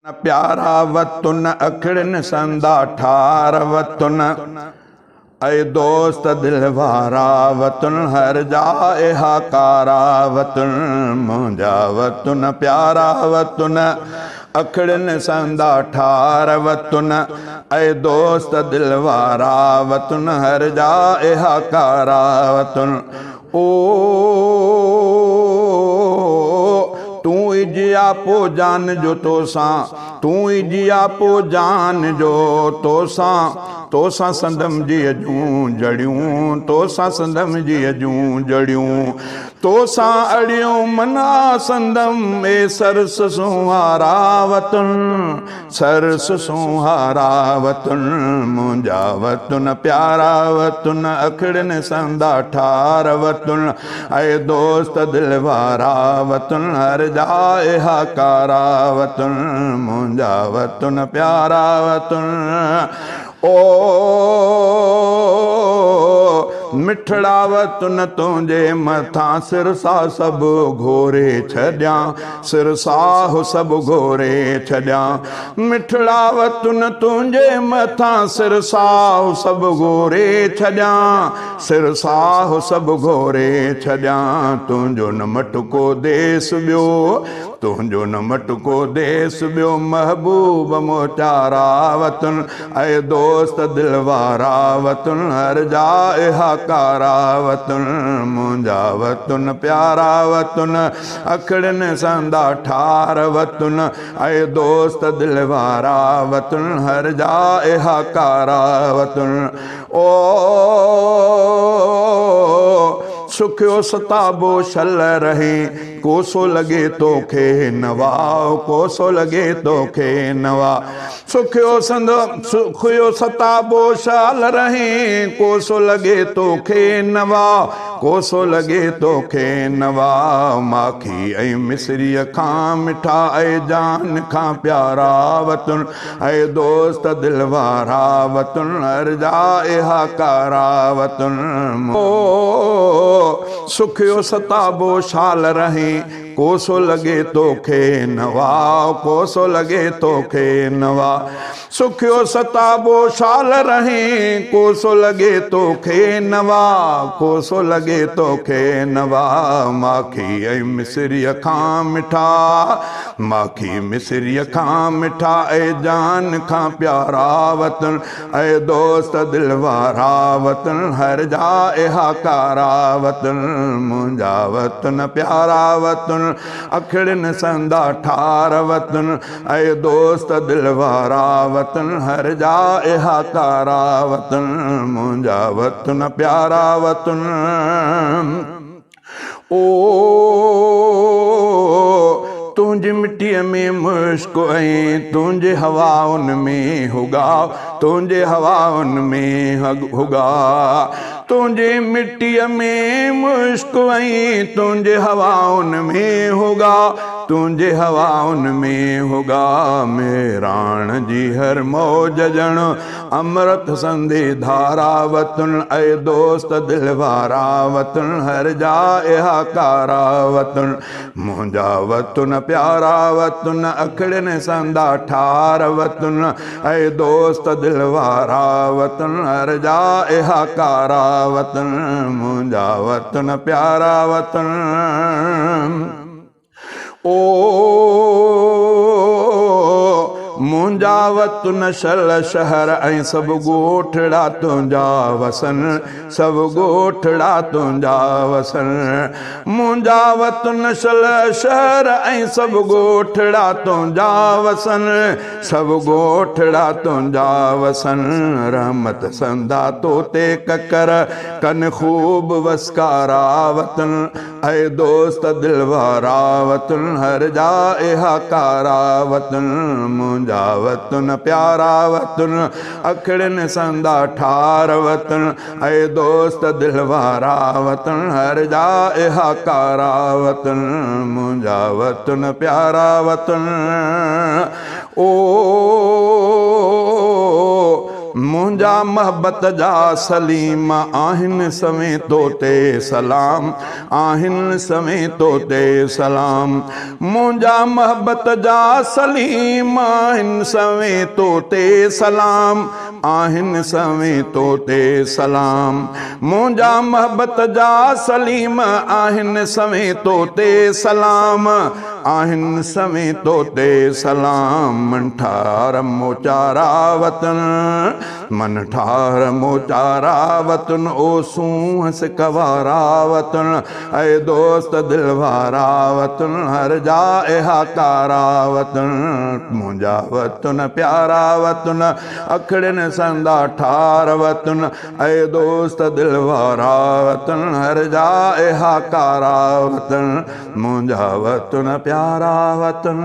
प्यारा वतन अखड़न संदा ठार वतन ऐ दोस्त दिलवारा वतन हर जाए हाकारा वतन मुंजा वतन प्यारा वतन अखड़न संदा ठार वतन ऐ दोस्त दिलवारा वतन हर जाए हाकारा वतन ओ तू इजिया पो जान जो तोसा तू इजिया पो जान जो तोसा संदम जी जूं जड़ियूं तोसा संदम जी जूं जड़ियूं तोसा अड़ियूं मना संदम ए सरस सुहारा वतन सरस सुहारा वतन मुंजा वतन प्यारा वतन अखड़न संदा ठार वतन ऐ दोस्त दिलवारा वतन हर जाए हाकारा वतन मुंजा वतन प्यारा वतन ओ मिठड़ा वतन तुंहिंजे मथां सिरसा सभु घोरे छॾियां सिरसा हो सभु घोरे छॾियां मिठड़ा वतन तुंहिंजे मथां सिरसा हो सभु घोरे छॾियां सिरसा हो सभु घोरे छॾियां तुंहिंजो न मटको देस ॿियो तुंहिंजो न मटको देस ॿियो महबूब मोचारा वतन ऐ दोस्त दिलवारा वतन हर जाए हाकारा वतन मुंजा वतन प्यारा वतन अखड़न संदा ठार वतन ऐ दोस्त दिलवारा वतन हर जाए हाकारा वतन ओ सुखियो सताबो छल रहे कोसो लगे तोखे नवा कोसो लगे तोखे नवा सुखियो सताबो छल रहे कोसो लगे तोखे नवा कोसो लगे तोखे नवा माखी ऐ मिसरीअ खां मिठा ऐ जान खां प्यारा वतन ऐ दोस्त दिलवारा वतन हर जाए हाकारा वतन सुखियो सताबो छाल रहे कोसो लगे तोखे नवा कोसो लगे तोखे नवा सुखियो सताबो छाल रहे कोसो लगे तोखे नवा कोसो लगे तोखे नवा माखी ऐ मिसरीअ खां मिठा माखी मिसरीअ खां मिठा ऐ जान खां प्यारा वतन ऐ दोस्त दिलवारा वतन हर जाए हाकारा वतन मुंजा वतन प्यारा वतन अखड़न संदा ठार वतन ऐ दोस्त दिलवारा वतन हर जाए हाकारा वतन मुंजा वतन प्यारा वतन ओ तुंहिंजी मिट्टीअ में मुश्क ऐं तुंहिंजे हवाउनि में हुगा तुंहिंजे हवाउनि में हुगा तुंहिंजे मिट्टीअ में मुश्क ऐं तुंहिंजे हवाउनि में हुगा तुंहिंजे हवाउनि में हुगा मेराण जी हर मौज ॼण अमृत संधि धारा वतन ऐ दोस्त दिलवारा वतन हर जाए हाकारा वतन मुंजा वतन प्यारा वतन अखड़न संदा ठार वतन ऐ दोस्त दिलवारा वतन हर जाए हाकारा वतन मुंजा वतन प्यारा वतन ओ मुंजा वतन शल शहर ऐं सभु ॻोठड़ा तुंहिंजा वसन सभु ॻोठड़ा तुंहिंजा वसन मुंजा वतन शल शहर ऐं सभु ॻोठड़ा तुंहिंजा वसन सभु ॻोठड़ा तुंहिंजा वसन रहमत संदा तोते ककर कन खूब वसकारा वतन ऐ दोस्त दिलवारा वतन हर जाए हाकारा वतन मुंजा वतन प्यारा वतन अखड़न संदा ठार वतन ऐ दोस्त दिलवारा वतन हर जाए हाकारा वतन मुंजा वतन प्यारा वतन ओ मुंजा महबत जा सलीम आहिन सवें तोते सलाम आहिन सवें तोते सलाम मुंहिंजा महबत जा सलीम आहिन सवें तोते सलाम आहिन सवें तोते सलाम मुंहिंजा महबत जा सलीम आहिन सवें तोते सलाम आहिन सवें तोते सलाम मन ठार मोचारा वतन मन ठार मोचारा वतन ओ सूहस कवारा वतन ऐ दोस्त दिलवारा वतन हर जाए हाकारा वतन मुंहिंजा वतन प्यारा वतन अखड़न संदा ठार वतन ऐ दोस्त दिलवारा वतन हर जाए हाकारा वतन मुंहिंजा वतन प्यारा वतन।